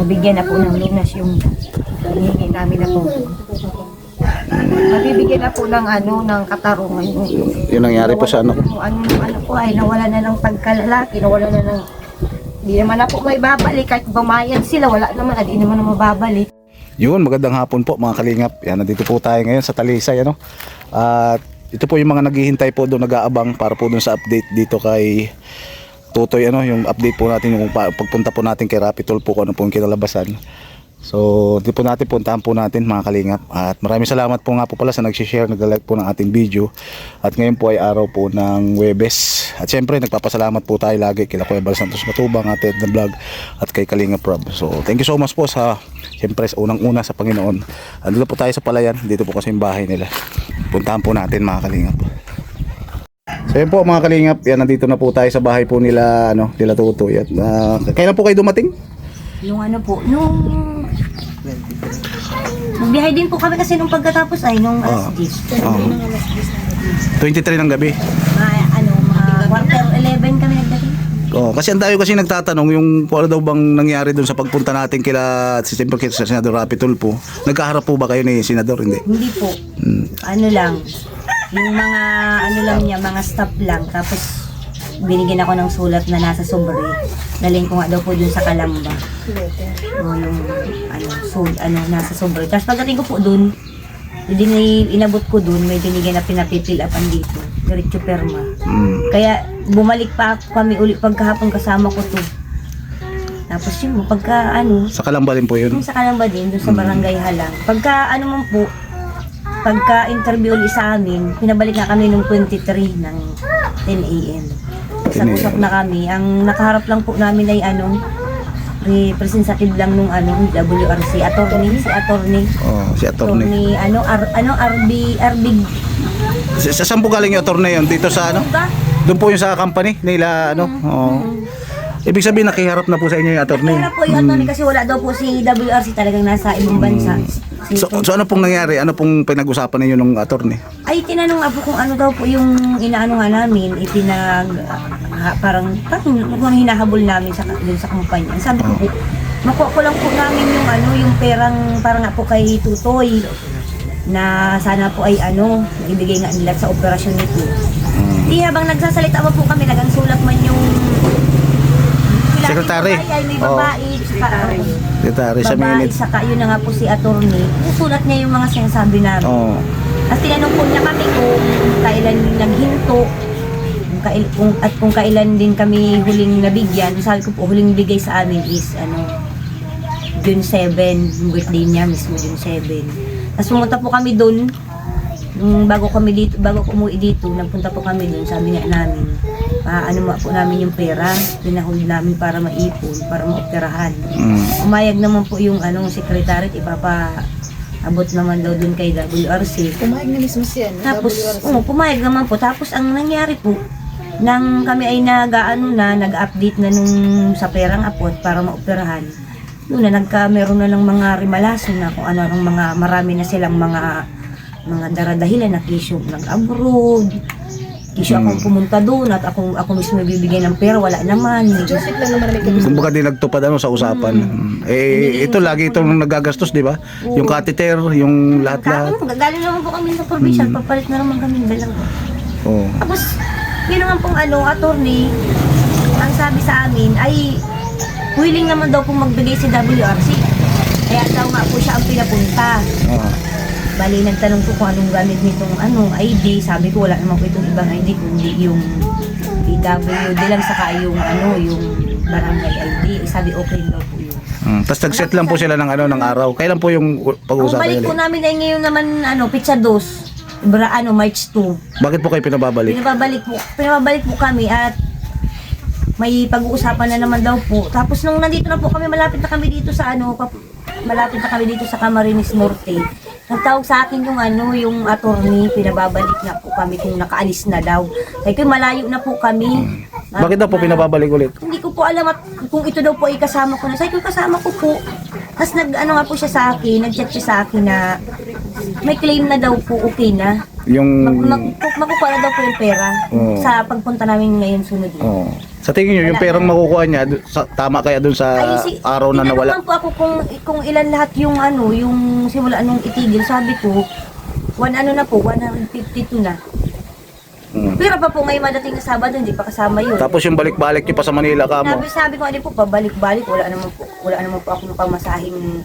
nabigyan na po ng lunas yung hinihingi namin na po. Mabibigyan na po ng ng katarungan. Yun nangyari po sa ano. Ano po ay nawala na ng pagkalalaki, nawala na ng hindi naman na po may babalik kahit bumayad sila, wala naman, hindi naman na mababalik. Yun, magandang hapon po mga kalingap. Yan, nandito po tayo ngayon sa Talisay, ano. At ito po yung mga naghihintay po doon, nag-aabang para po doon sa update dito kay Tutoy, ano, yung update po natin yung pagpunta po natin kay Rapitol po kung ano po yung kinalabasan. So, di po natin puntahan po natin mga kalingap. At maraming salamat po nga po pala sa nag-share, nag-like po ng ating video. At ngayon po ay araw po ng Huwebes. At syempre, nagpapasalamat po tayo lagi kila Kuya Bal Santos Matubang, Ate Edna Vlog at kay Kalingap Rob. So, thank you so much po sa, syempre, sa unang-una sa Panginoon. Andito po tayo sa Palayan, dito po kasi yung bahay nila. Puntahan po natin mga kalingap. So yun po mga kalingap, yan, nandito na po tayo sa bahay po nila, nila Tutoy. At kailan po kayo dumating? Yung magbiyahe din po kami kasi nung pagkatapos ay nung alas 10. 23 ng gabi. Mga quarter 11 kami nagdating. Kasi ang tayo kasi nagtatanong yung ano daw bang nangyari doon sa pagpunta natin kila siyempre sa Senador Rapitol po. Nagkaharap po ba kayo ni Senador? Hindi. Hindi po. Ano lang. Yung mga lang niya, mga staff lang. Tapos binigyan ako ng sulat na nasa sobre. Daling ko nga daw po dun sa Kalamba. Yung nasa sobre. Tapos pagdating ko po dun, inabot ko dun, may binigyan na pinapipilapan dito. Diretso perma. Kaya bumalik pa kami uli pagkahapon kasama ko to. Tapos yun, sa Kalamba din po yun? Sa Kalamba din, dun sa Barangay Halang. Pagka interview ulit sa amin, pinabalik na kami nung 23 ng 10 a.m. Usap-usap na kami. Ang nakaharap lang po namin ay representative lang nung WRC. Si attorney. Si attorney. RB. Saan po galing yung attorney yun? Dito sa Doon po yung sa company nila, Ibig sabihin nakiharap na po sa inyo yung attorney. Nakiharap po yung attorney kasi wala daw po si WRC talagang nasa ibang bansa. So ano pong nangyari? Ano pong pinag-usapan ninyo ng attorney? Ay, tinanong nga po kung ano daw po yung inaano nga namin, parang hinahabol namin dun sa kumpanya. Sabi ko po, makuha ko lang po namin yung perang parang nga po kay Tutoy na sana po ay ibigay nga nila sa operasyon nito. Di habang nagsasalita po kami, nagsulat man yung Secretary. May babae, Secretary sa minutes. Saka yun na nga po si attorney. Susulat niya yung mga sinasabi namin. At tinanong po niya kami kung kailan naghinto, kung kailan din kami huling nabigyan. Sabi ko po, huling bigay sa amin is June 7, yung birthday niya mismo June 7. Tapos pumunta po kami doon. Bago ko umuwi dito, nagpunta po kami doon. Sabi nga namin, po namin yung pera, pinahuli namin para maipon, para maoperahan. Umayag naman po yung secretary, ipapaabot naman daw doon kay WRC. Pumayag na mismo siya. Tapos, pumayag naman po. Tapos ang nangyari po, nang kami ay nag-update na nung sa perang apot para maoperahan, doon na meron na lang mga rimalason na kung ano mga marami na silang mga daradahilan na kisyo nag-abroad. Kisyo akong pumunta doon at ako mismo bibigyan ng pera, wala naman. Joseph lang naman Kumbaga di nagtupad sa usapan. Ito lagi itong nagagastos, di ba? Yung catheter, yung lahat-lahat. Galing naman po kami sa provincial, papalit na naman kami ng dalawa. Tapos, yun naman pong attorney, ang sabi sa amin ay willing naman daw pong magbigay si WRC. Kaya daw nga po siya ang pinapunta. Bali, nagtanong po kung anong gamit nitong ID. Sabi ko, wala naman po itong ibang ID, kundi yung PWD lang, saka yung barangay ID. Sabi, okay daw po yun. Tapos nag-set lang po sila ng araw. Kailan po yung pag-uusapan balik po namin ay ngayon naman, pizza 2. March 2. Bakit po kayo pinababalik? Pinababalik po kami at may pag-uusapan na naman daw po. Tapos nung nandito na po kami, malapit na kami dito sa Camarines Norte. Nagtawag sa akin yung attorney, pinababalik na po kami kung nakaalis na daw. Kaya malayo na po kami. Bakit daw po pinababalik ulit? Hindi ko po alam kung ito daw po ay kasama ko na. Sabi ko, kasama ko po. Tapos nga po siya sa akin, nag-chat siya sa akin na may claim na daw po, okay na. Yung Makukuha na daw po yung pera sa pagpunta namin ngayon sunod. Sa tingin nyo, yung Wala perang na. makukuha niya, tama kaya dun sa araw na nawala? Tinanungan po ako kung ilan lahat yung yung simula nung itigil. Sabi ko, 152 na. Pero pa po ngayon madating na Sabado, hindi pa kasama yun. Tapos yung balik-balik nyo pa sa Manila ka mo. Sabi ko, po, pabalik-balik, wala naman po ako pamasahing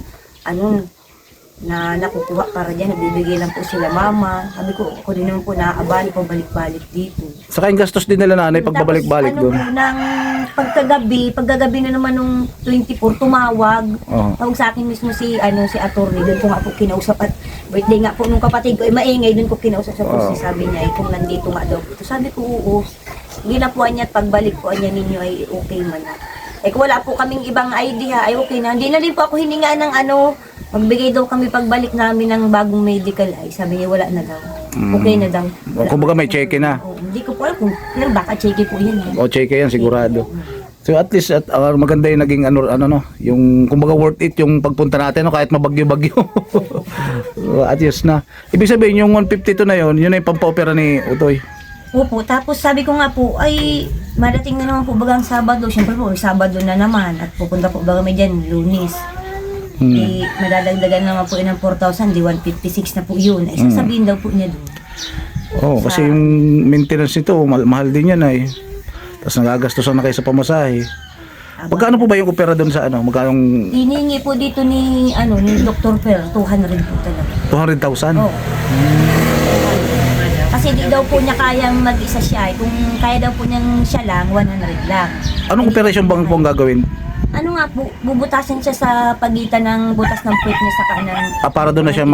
na nakukuha para dyan, nabibigay lang po sila mama. Sabi ko, ako din naman po naaabali pabalik-balik dito. Saka yung gastos din nila nanay pag babalik-balik Tapos, doon. nang pagkagabi na naman nung 24, tumawag. Oo. Tawag sa akin mismo si attorney, doon ko nga po kinausap at birthday nga po nung kapatid ko, maingay, doon ko kinausap sa pusi, sabi niya, kung nandito nga daw. Sabi ko, oo. Ginapuan niya at pagbalik po niya ninyo ay okay man na. Kung wala po kaming ibang idea, ay okay na. Hindi na rin po ako hininga ng magbigay daw kami pagbalik namin ng bagong medical ay sabi niya wala na daw. Okay na daw. Kumbaga may check-in na. Hindi ko po alam kung pero baka check po yan. O check yan sigurado. So at least maganda yung naging yung kumbaga worth it yung pagpunta natin kahit mabagyo-bagyo. At least na. Ibig sabihin yung 152 na yun na yung pampaopera ni Utoy. Opo, tapos sabi ko nga po, ay madating na naman po bagang Sabado. Siyempre po, Sabado na naman at pupunta po baga may dyan, Lunes. Di madadagdagan naman po yun ng 4,000, di 156 na po yun. Ay sasabihin daw po niya doon. Kasi yung maintenance nito, mahal din yan ay. Tapos nagagastosan na kayo sa pamasahe. Magkano po ba yung opera doon sa Magkano yung Hiningi po dito ni Dr. Per, 200 po talaga. 200,000? Oo. Kasi di daw po niya kayang mag-isa siya. Kung kaya daw po niyang siya lang, 100 lang. Anong operasyon bang pong gagawin? Nga po, bubutasin siya sa pagitan ng butas ng puwet niya sa kanang... Para doon na siya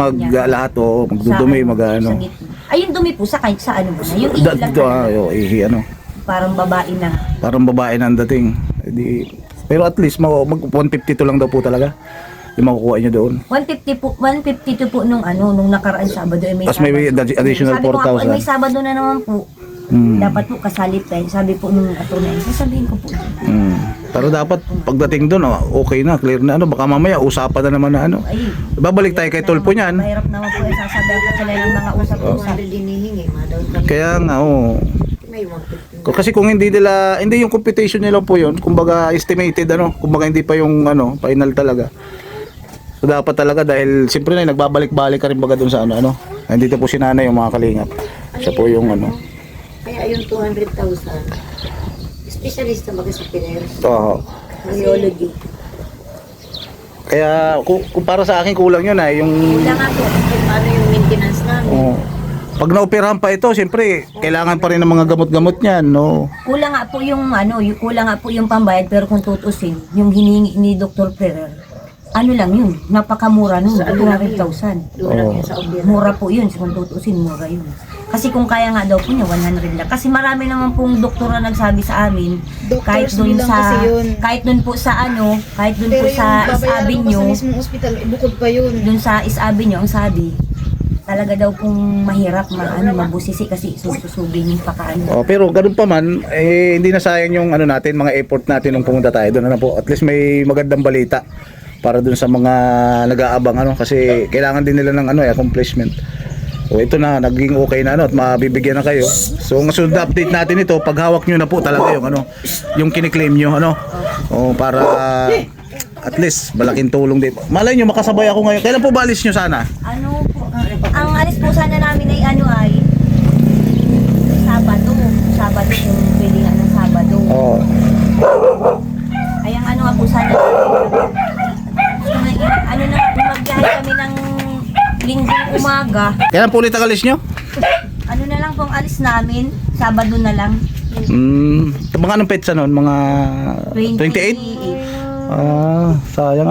lahat o magdudumi, Sa gitna. Ay, yung dumi po sa kahit sa mo na. Yung ihi lang talaga. Parang babae na. Parang babae na ang dating. Pero at least 152 lang daw po talaga yung makukuha niyo doon. 152 po nung nakaraan Sabado. Tapos may additional 4,000. May Sabado na naman po. Dapat po kasali tayo. Sabi po nung attorney, sasabihin ko po. Pero dapat pagdating doon, okay na, clear na baka mamaya usapan na naman na Ay, babalik tayo kay Tulpo niyan. mahirap naman po sasabihin ko sila ng mga usap-usap. Kaya nga, kasi kung hindi yung computation nila po yun, kumbaga estimated kumbaga hindi pa yung final talaga. So dapat talaga dahil siyempre na nagbabalik-balik ka rin baga doon sa Nandito po si nanay yung mga kalingap. Siya po yung Kaya yung 200,000, specialista ba sa Pinero? Oo. Radiology. Kaya kung para sa akin kulang yun yung Kulang nga po. Kung paano yung maintenance namin? pag naoperahan pa ito, siyempre kailangan pa rin ng mga gamot-gamot niyan, no. Kulang nga po yung kulang nga po yung pambayad pero kung tutusin, yung hiningi ni Dr. Ferrer, lang yun, napakamura nun, 200,000. Doon lang yun sa Obiera. Mura po yun, kung tutusin, mura yun. Kasi kung kaya nga daw po niya, 100 lang. Kasi marami naman pong doktor na nagsabi sa amin, kahit Doctors doon bilang sa, kasi yun. kahit doon po sa kahit doon po Pero sa yung Is babayaran mo pa Avenue, sa mismong ospital, bukod pa yun. doon sa Is Avenue, ang sabi, talaga daw pong mahirap, mabusisi kasi susubin yung pakaano. Pero ganun pa man, hindi na sayang yung natin, mga effort natin nung pumunta tayo doon po. At least may magandang balita para doon sa mga nag-aabang kasi kailangan din nila ng accomplishment. So ito na, naging okay na at mabibigyan na kayo. So ang sunod na update natin ito, pag hawak nyo na po talaga yung yung kiniklaim nyo para at least malaking tulong din. Malay nyo makasabay ako ngayon. Kailan po ba alis nyo sana? Ang alis po sana namin ay Sabado yung pwedeng ng Sabado. Oo. Ay ang nga po sana magbiyahe kami ng Linggong umaga. Kailan po ulit ang alis nyo? Na lang pong alis namin, Sabado na lang. Mga anong petsa nun? Mga 28? Sayang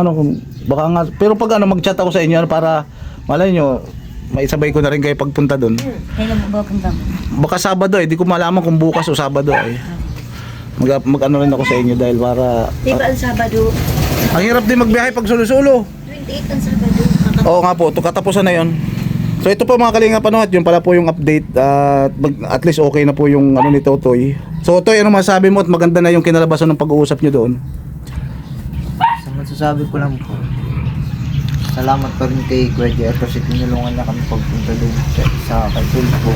baka nga, pero pag mag-chat ako sa inyo para malay nyo, maisabay ko na rin kayo pagpunta doon. Kailan mo ba punta mo? Baka Sabado di ko malaman kung bukas o Sabado mag-ano rin ako sa inyo dahil para Di ba ang Sabado? ang hirap din magbiyahe pag sulo-sulo. 28 ang Sabado. Oo nga po, katapusan na yon. So ito po mga kalingap at yun pala po yung update at least okay na po yung ni Totoy. So Totoy, ano masasabi mo at maganda na yung kinalabasan ng pag-uusap nyo doon? So masasabi ko lang po, salamat pa rin kay Kuya Jer kasi tinulungan niya kami pagpunta doon sa kay Tulpo.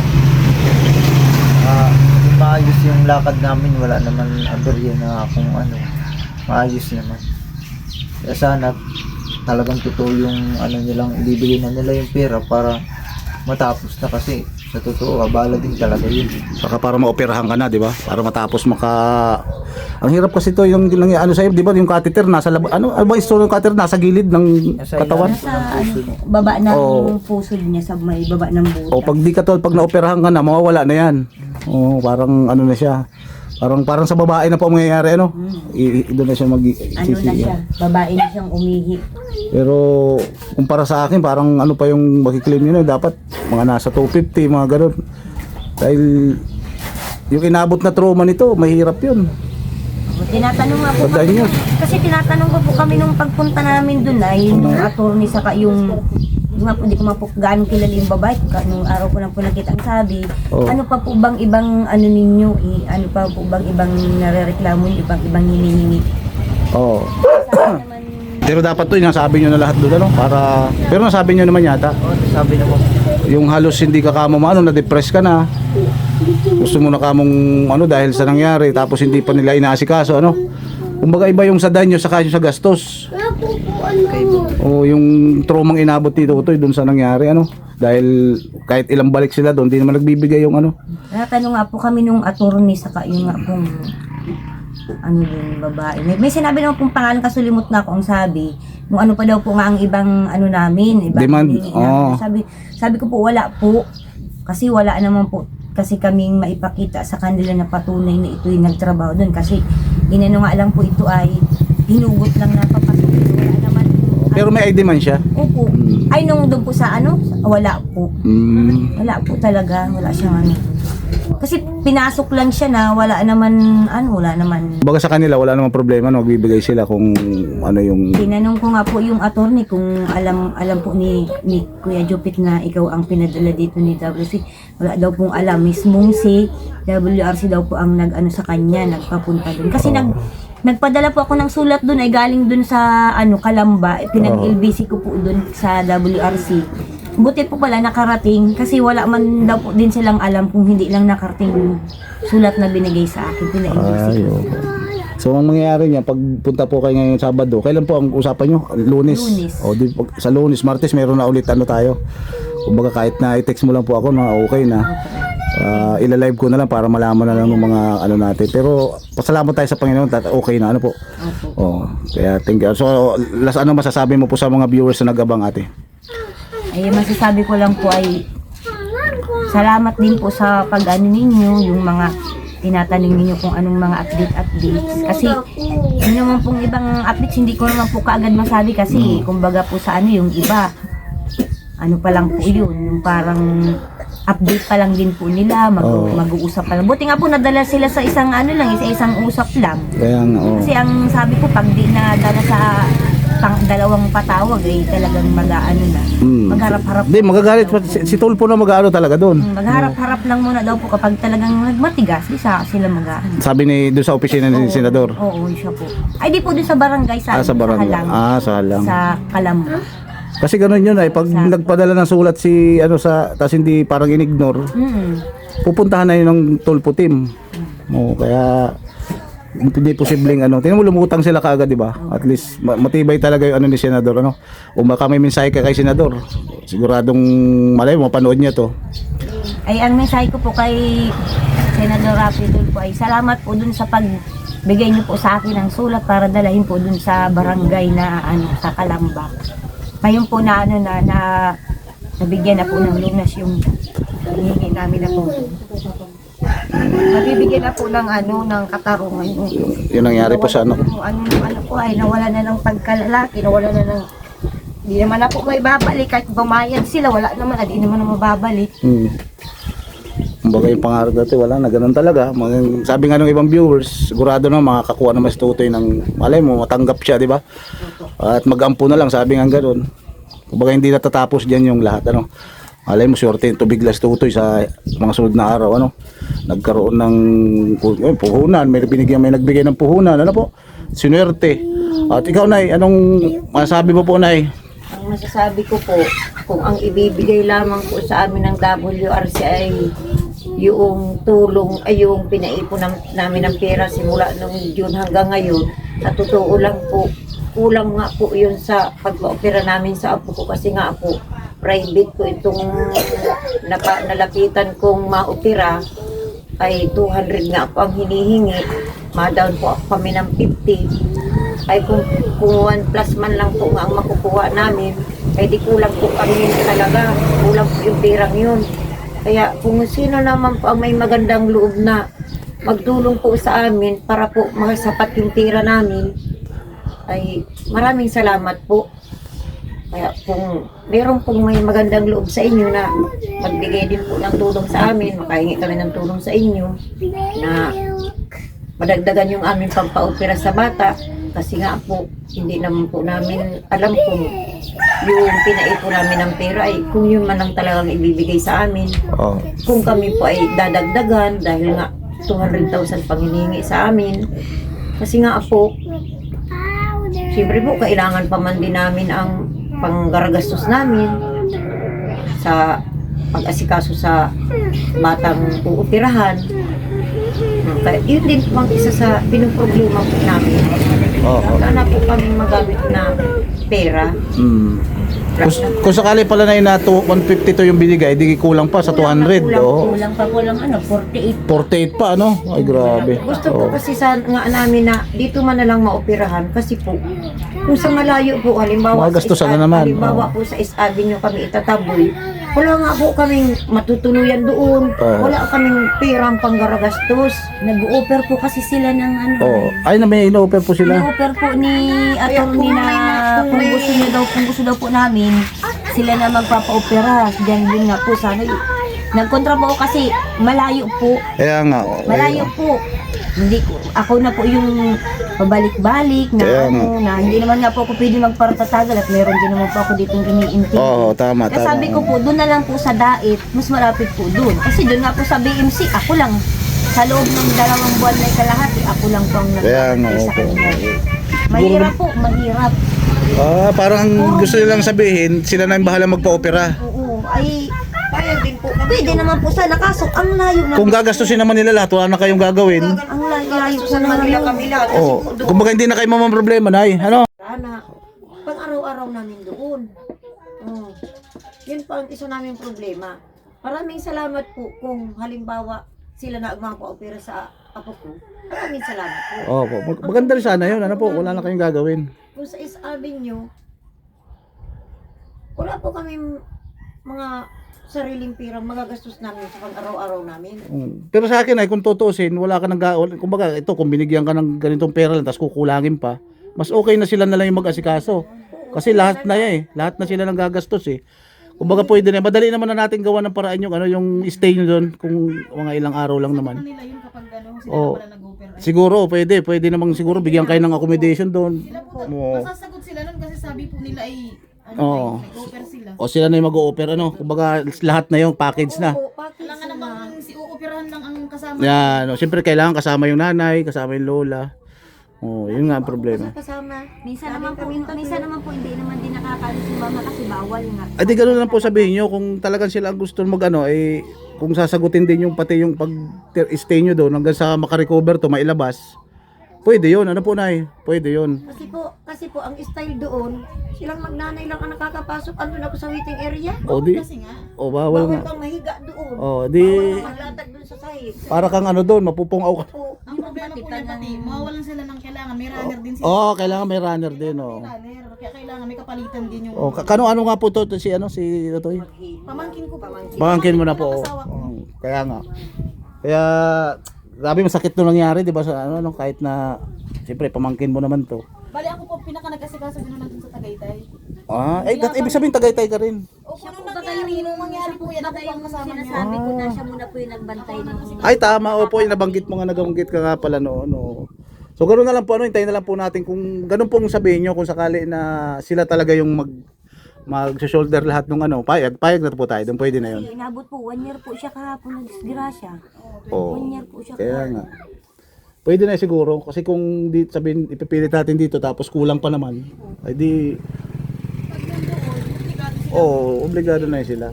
Yung maayos yung lakad namin, wala naman aberya na kung ano, maayos naman. Kaya sana talagang totoo yung ano nilang ibibigay na nila yung pera para matapos na, kasi sa totoo abala din talaga yun. Saka para maoperahan ka na, di ba? Para matapos ang hirap kasi to yung ano sa'yo, di ba? Yung catheter nasa ano ba istorya ng catheter nasa gilid ng Nasa katawan? ilalim. Sa ano, baba ng Oo. pusod niya, sa may baba ng buta. O pag di ka tol, pag naoperahan ka na, mawawala na yan. O parang ano na siya. Parang sa babae na po ang mangyayari, ano? Doon na siya Ano na siya, babae na siyang umihi. Pero kumpara sa akin, parang ano pa yung makiklaim nyo na, dapat mga nasa 250, mga ganun. Dahil yung inabot na trauma nito, mahirap yun. Tinatanong nga po Tandaan kami, niyo. kasi tinatanong ko po kami nung pagpunta namin doon ay yung attorney saka yung nga po, hindi ko mapok gaano kilala yung babae. Nung araw ko lang po nakita ang sabi, Oo. ano pa po bang ibang ano ninyo, ano pa po bang ibang narereklamo nyo, ibang hinihingi. Oo. Sabi naman, Pero dapat to, nasabi nyo na lahat doon, ano? Pero nasabi nyo naman yata, O, sabi na po, yung halos hindi ka kamo maano, na-depress ka na. Gusto mo na kamong ano dahil sa nangyari, tapos hindi pa nila inaasikaso, ano? Kumbaga iba yung sa danyo saka yung sa gastos. O yung traumang inabot ni Tutoy doon sa nangyari, ano? Dahil kahit ilang balik sila doon, hindi naman nagbibigay yung ano. natanong nga po kami nung attorney saka yung nga pong ano yung babae. May sinabi naman pong pangalan, kasulimot na ako ang sabi. Nung ano pa daw po nga ang ibang ano namin, ibang Demand, hinihingi namin. oo. Sabi ko po wala po. Kasi wala naman po kasi kaming maipakita sa kanila na patunay na ito yung nagtrabaho doon. Kasi inano nga lang po ito ay hinugot lang na papasok. Wala naman. Pero may ID man siya. Opo. Ay nung doon po sa ano, wala po. Wala po talaga. Wala siyang ano. Kasi pinasok lang siya na wala naman wala naman. Kumbaga sa kanila wala namang problema, no? Magbibigay sila kung ano yung Tinanong ko nga po yung attorney kung alam po ni Kuya Jupit na ikaw ang pinadala dito ni WC. Wala daw pong alam. Mismong si WRC daw po ang nag-ano sa kanya, nagpapunta doon. Kasi nagpadala po ako ng sulat doon ay galing doon sa Kalamba. Pinag-LBC ko po doon sa WRC. Buti po pala nakarating kasi wala man daw po din silang alam kung hindi lang nakarating yung sulat na binigay sa akin. Pina-LBC Ay, ko. okay. So ang mangyayari niya, pag punta po kayo ngayong Sabado, kailan po ang usapan nyo? Lunes. Lunes. O sa Lunes, Martes meron na ulit tayo. Kumbaga kahit na i-text mo lang po ako na okay na. Ila-live ko na lang para malaman na lang ng mga natin. Pero pasalamat tayo sa Panginoon, okay na po. Opo. Kaya thank you. So last masasabi mo po sa mga viewers na nag-abang ate? Ay, masasabi ko lang po ay salamat din po sa pag-ano ninyo, yung mga tinatanong ninyo kung anong mga updates. Kasi yun naman pong ibang updates, hindi ko naman po kaagad masabi kasi kumbaga po sa yung iba, ano pa lang po yun, yung parang update pa lang din po nila, mag-uusap pa lang. Buti nga po nadala sila sa isang isang usap lang. Kaya Kasi ang sabi ko, pag di nadala sa dalawang patawag ay talagang mag-aano na. Magharap-harap. Hindi, magagalit. Si Tulpo na mag-ano talaga doon. Magharap-harap lang muna daw po kapag talagang nagmatigas, isa sila mag-aano. Sabi doon sa opisina ni Senador. Oo, siya po. Ay, di po doon sa barangay Sa barangay. Halang. Sa Halang. Sa Kalamba. Kasi ganun yun ay pag nagpadala ng sulat si tas hindi parang in-ignore, pupuntahan na yun ng Tulpo team. Kaya hindi posibleng tingnan mo lumutang sila kaagad, di ba? At least matibay talaga yung ni Senador, O baka may mensahe ka kay Senador. Siguradong malay mo mapanood niya to. Ay, ang mensahe ko po kay Senador Rafi Tulfo ay salamat po dun sa pagbigay niyo po sa akin ng sulat para dalahin po dun sa barangay na sa Kalamba. Ngayon po na nabigyan na po ng lunas yung hinihingi namin na po. Nabibigyan na po ng ng katarungan. Yun nangyari po sa Ano po ay nawala na ng pagkalalaki, nawala na ng hindi naman na po may babalik kahit bumayad sila, wala naman, hindi naman na mababalik. Kumbaga yung pangarap dati wala na, ganun talaga. Sabi nga ng ibang viewers, sigurado na makakakuha naman si Tutoy ng malay mo, matanggap siya, di ba? At mag-ampo na lang, sabi nga ganun. Kumbaga hindi natatapos diyan yung lahat, Malay mo, swerte yung tubiglas Tutoy sa mga sunod na araw, Nagkaroon ng puhunan, may nagbigay ng puhunan, po? Sinuwerte. At ikaw, Nay, anong masasabi mo po, Nay? Ang masasabi ko po, kung ang ibibigay lamang po sa amin ng WRC ay yung tulong ay yung pinaipon namin ng pera simula nung June hanggang ngayon. Sa totoo lang po, kulang nga po yun sa pagpa-opera namin sa apo ko kasi nga po private po itong nalapitan kong ma-opera ay 200 nga po ang hinihingi. Ma-down po kami ng 50. Ay kung 1 plus man lang po nga ang makukuha namin, ay di kulang po kami talaga. Kulang po yung perang yun. Kaya kung sino naman po ang may magandang loob na magtulong po sa amin para po masapat yung tira namin, ay maraming salamat po. Kaya kung meron pong may magandang loob sa inyo na magbigay din po ng tulong sa amin, makahingi kami ng tulong sa inyo na madagdagan yung aming pampaopera sa bata, kasi nga po hindi naman po namin alam kung yung pinaipon namin ng pera ay kung yun man ang talagang ibibigay sa amin. Oh. Kung kami po ay dadagdagan dahil nga 200,000 pang hinihingi sa amin. Kasi nga po, siyempre po kailangan pa man din namin ang panggaragastos namin sa pag-asikaso sa batang uupirahan. Kaya yun din po ang isa sa pinuproblema po namin. Oo. Sana po kami magamit na pera. Kung sakali pala na 152 yung binigay, di kulang pa sa 200. Oh. Kulang pa po lang 48. 48 pa, ano? Ay, grabe. Gusto po kasi sa nga namin na dito man na lang maoperahan kasi po kung sa malayo po halimbawa Magastusan na naman. halimbawa po sa East Avenue kami itataboy, wala nga po kaming matutuluyan doon. Wala kaming perang panggaragastos. Nag-offer po kasi sila ng ano. Oh. Ay, na may ino-offer po sila. Ina-offer po ni attorney na kung gusto daw po namin, sila na magpapa-opera. Diyan din nga po sana. Nagkontra po ako kasi malayo po. Kaya nga. Oh. Malayo po. Hindi ko, ako na po yung pabalik-balik na Kaya ano, na hindi naman nga po ako pwede magpartatagal at meron din naman po ako ditong iniintindi. Oo, tama, Kaya tama. sabi ko po, doon na lang po sa Dait, mas malapit po doon. Kasi doon nga po sa BMC, ako lang. Sa loob ng 2 buwan na kalahati, ako lang po ang Kaya nga, nagbabantay sa opo. kanila. Mahirap po, mahirap. Parang gusto nilang sabihin, sila na yung bahala magpa-opera. Oo, ay Kaya din po kami. pwede naman po sana, kaso ang layo na. Kung gagastusin naman nila lahat, wala na kayong gagawin. Ang layo Sa na Manila kami lahat. Kasi Oh, po doon kumbaga hindi na kayo problema na ano? sana. Pang-araw-araw namin doon. Oh. Yun pa ang isa naming problema. Maraming salamat po kung halimbawa sila na ang magpa-opera sa apo ko. Maraming salamat po. Oh, maganda rin sana yun. Ano po, wala na kayong gagawin. Kung sa East Avenue, wala po kami mga sariling pirang magagastos namin sa pang-araw-araw namin. Pero sa akin ay kung tutuusin, wala ka nang kumbaga ito kung binigyan ka ng ganitong pera lang tapos kukulangin pa, mas okay na sila na lang yung mag-asikaso. Kasi lahat na yan eh, lahat na sila nang gagastos eh. Kumbaga pwede na, madali naman na natin gawa ng paraan yung yung stay nyo doon kung mga ilang araw lang naman. Nila yun kapag ano, sila Oh, pala nag-opera. siguro pwede namang siguro bigyan kayo ng accommodation doon. Oo. Masasagot sila nun kasi sabi po nila ay ano, Oo. nag-opera sila. O sila na yung mag-o-offer ano, kumbaga lahat na yung package na. Oo, package Kailangan na. namang si uoperahan lang ang kasama. Yan, no, siyempre kailangan kasama yung nanay, kasama yung lola. Oh, yun nga ang problema. Kasama. Minsan naman po hindi naman din nakakaano si mama kasi bawal nga. Ay di ganoon lang po sabihin nyo, kung talagang sila ang gusto mag-ano, eh, kung sasagutin din yung pati yung pag-stay nyo doon hanggang sa makarecover to, mailabas. Pwede yun, ano po nay? Pwede yun. Kasi po ang style doon, silang magnanay lang ang nakakapasok. Andun ako sa waiting area. O di, Kasi nga, o bawal Bawal nga. kang mahiga doon. O di, Bawal kang maglatag doon sa sahig. para kang ano doon, mapupungaw ka. Oo. ang problema po niya pati, mawawalan sila ng kailangan. May runner din sila. Oo, kailangan may runner din, May oh. runner. Kaya kailangan may kapalitan din yung O, ano nga po to, si Totoy? pamangkin ko po. Pamangkin mo na po. Kaya nga. Kaya, grabe masakit nung nangyari, di ba? Sa, kahit na, siyempre, pamangkin mo naman to. Bali ako po pinaka nag-asikaso din natin sa Tagaytay. Ibig sabihin tagaytay ka rin. O kung nung nangyari, nung mangyari po yan, ako ang kasama niya. Sinasabi ko na siya muna po yung nagbantay ng Ay, tama. Opo, yung nabanggit mo nga, nabanggit ka nga pala noon. No. So, ganoon na lang po, hintayin na lang po natin kung ganun pong sabihin nyo, kung sakali na sila talaga yung mag-shoulder lahat ng payag na po tayo, doon pwede na yun. Inabot po, 1 year po siya kahapon na disgrasya. Oo. 1 year po siya Kaya nga. Pwede na siguro, kasi kung sabihin, ipipilit natin dito, tapos kulang pa naman, ay di, obligado na yun sila.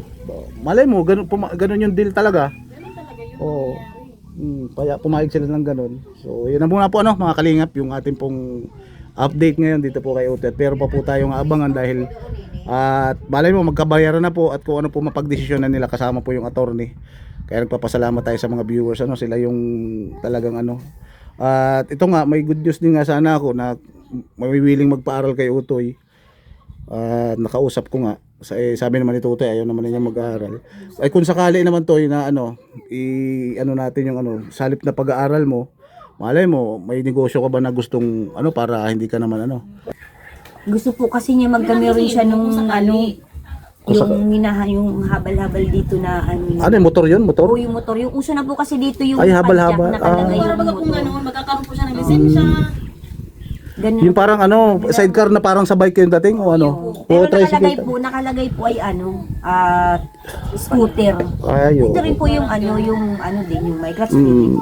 Malay mo, ganun yung deal talaga. Ganun talaga Oo. Kaya pumayag sila ng ganun. So, yun na muna po ano, mga kalingap, yung ating pong update ngayon dito po kay Utet. Pero pa po tayong abangan dahil at balay mo magkabayaran na po at kung ano po mapagdesisyonan nila kasama po yung attorney. Kaya nagpapasalamat tayo sa mga viewers ano, sila yung talagang ano. At ito nga, may good news din nga sana ako na mawiwiling magpaaral kay Utoy. Nakausap ko nga sabi naman ni Tutoy ayaw naman niya mag-aaral. Ay kung sakali naman to na ano ano natin yung ano salip na pag-aaral mo, malay mo may negosyo ka ba na gustong ano para hindi ka naman ano. Gusto po kasi niya magkami rin siya nung ano, yung habal-habal dito na ano. Ano yung motor yun? Motor? Oo, yung motor. Yung uso na po kasi dito yung Ay, habal-habal. nakalagay Para yung baga kung motor. gano'n, magkakaroon po siya ng lisensya. Ganun. Yung parang ano, sidecar na parang sa bike yung dating o ano? Pero O tricycle. nakalagay po ay ano, scooter. Ay, Ito rin po yung ano din, yung may clutch feeding.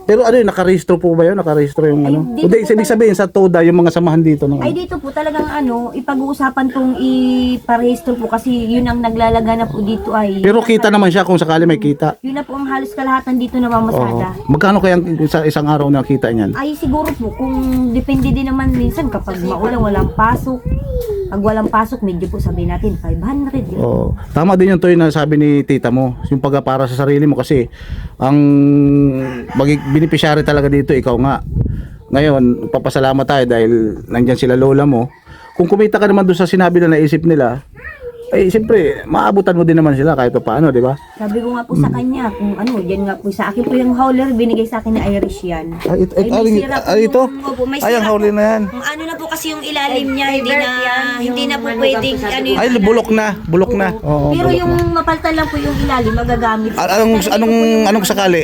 Pero ano yun, nakarehistro po ba yun? Nakarehistro yung Ay, ano? dito Hindi, po ibig sabihin sa TODA yung mga samahan dito ng Ay dito po talagang ano, ipag-uusapan tong iparehistro po kasi yun ang naglalaga na po dito ay. Pero kita naman siya kung sakali may kita. Yun na po ang halos kalahatan dito na mamasada. Magkano kaya sa isang araw na kita niyan? Ay siguro po kung depende din naman minsan kapag maulan walang pasok. Pag walang pasok medyo po sabihin natin 500 yun. Oo. Tama din yung toy na sabi ni tita mo, yung para sa sarili mo kasi ang beneficiary talaga dito ikaw nga. Ngayon, papasalamat tayo dahil nandyan sila lola mo. Kung kumita ka naman doon sa sinabi na naisip nila, ay siyempre, maabutan mo din naman sila kahit paano, di ba? Sabi ko nga po sa kanya, kung ano, dyan nga po sa akin po yung hauler, binigay sa akin na Irish yan. Ay, may sira po ito? yung- opo, may Ay, ang sira hawli po. na yan. Kung ano na po kasi yung ilalim niya, Favorite yan, hindi na po yung pwedeng, ano, ano yung Ay, bulok na. Oo, pero bulok yung na. mapaltan lang po yung ilalim, magagamit. Anong sakali?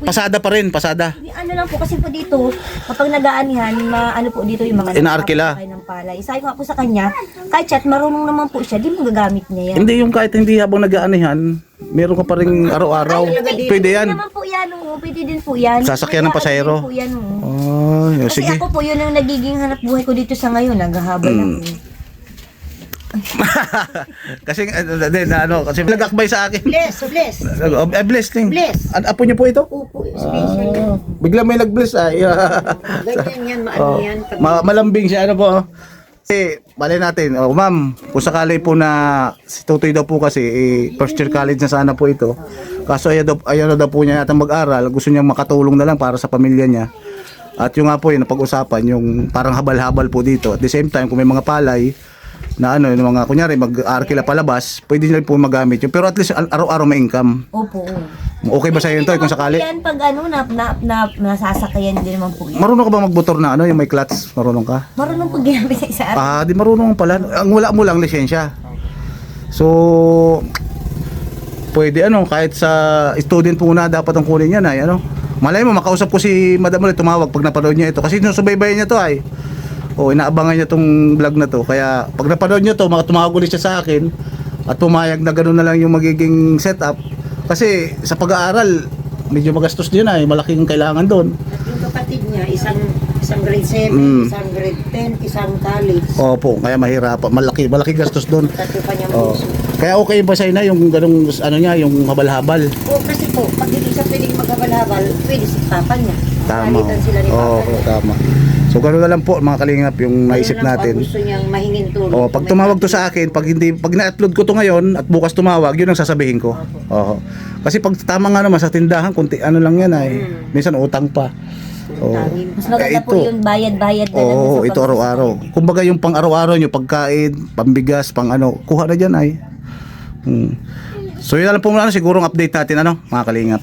Pasada pa rin, pasada. Ano lang po kasi po dito, kapag nagaanihan, ano po dito yung mga Inaarkila. nakakapakay ng palay. Sabi ko nga po sa kanya, kahit chat, marunong naman po siya, di mo gagamit niya yan. Hindi yung kahit hindi habang nag-aanihan, meron ka pa rin araw-araw. Pwede yan. Pwede naman po yan, oo. Pwede din po yan. Sasakyan ng pasahero. Pwede din po yan, oo. Ay, Kasi sige. ako po, yun ang nagiging hanap buhay ko dito sa ngayon. Naghahabal ako. Kasi kasi nag-akbay sa akin. Bless. Blessing. Bless. Apo niyo po ito? Opo, special. Bigla may nag-bless ay. Ganyan yan, maano yan. Malambing siya ano po. Kasi balay natin, ma'am, kung sakali po na si Tutoy daw po kasi first year college na sana po ito. Kaso ayaw na daw po niya yata mag-aral, gusto niya makatulong na lang para sa pamilya niya. At yung nga po yung napag-usapan, yung parang habal-habal po dito. At the same time, kung may mga palay na ano, yung mga kunyari mag-arkila palabas, pwede niya po magamit yun. Pero at least araw-araw may income. Opo. Okay ba sa iyo ito kung sakali? Yan pag ano, nasasakayan din naman po yan. Marunong ka ba magmotor na ano, yung may clutch? Marunong ka? Marunong po ginamit sa isa. Di marunong pala. Ang wala mo lang lisensya. So, pwede ano, kahit sa student muna dapat ang kunin yan ay ano. Malay mo, makausap ko si Madam ulit, tumawag pag napanood niya ito. Kasi sinusubaybayan niya to ay. Inaabangan niya tong vlog na to. Kaya pag napanood niya to, tumawag ulit siya sa akin. At pumayag na gano'n na lang yung magiging setup. Kasi sa pag-aaral, medyo magastos din ay. Malaking kailangan doon. At yung kapatid niya, isang grade 7, isang grade 10, isang college. Opo, kaya mahirap. Malaki gastos doon. Tatlo pa niya Oh. puso. Kaya okay ba sa'yo na yung ganung ano niya, yung habal-habal? Kasi po, pag hindi siya pwedeng maghabal-habal, pwede si papa niya. Tama. Palitan sila ni papa Oo, niya. tama. So gano'n na lang po mga kalingap yung naisip Ano lang po, natin. gusto niyang mahingin tulong. Pag tumawag to sa akin, pag na-upload ko to ngayon at bukas tumawag, yun ang sasabihin ko. Oo. Kasi pag tama nga naman sa tindahan, kunti ano lang yan ay. Minsan utang pa. Oo. Mas maganda po yun, bayad-bayad na lang. Oo, sa ito araw-araw. Kumbaga yung pang araw-araw nyo, pagkain, pambigas, pang ano, kuha na dyan ay. So yun na lang po muna, sigurong update natin ano, mga kalingap.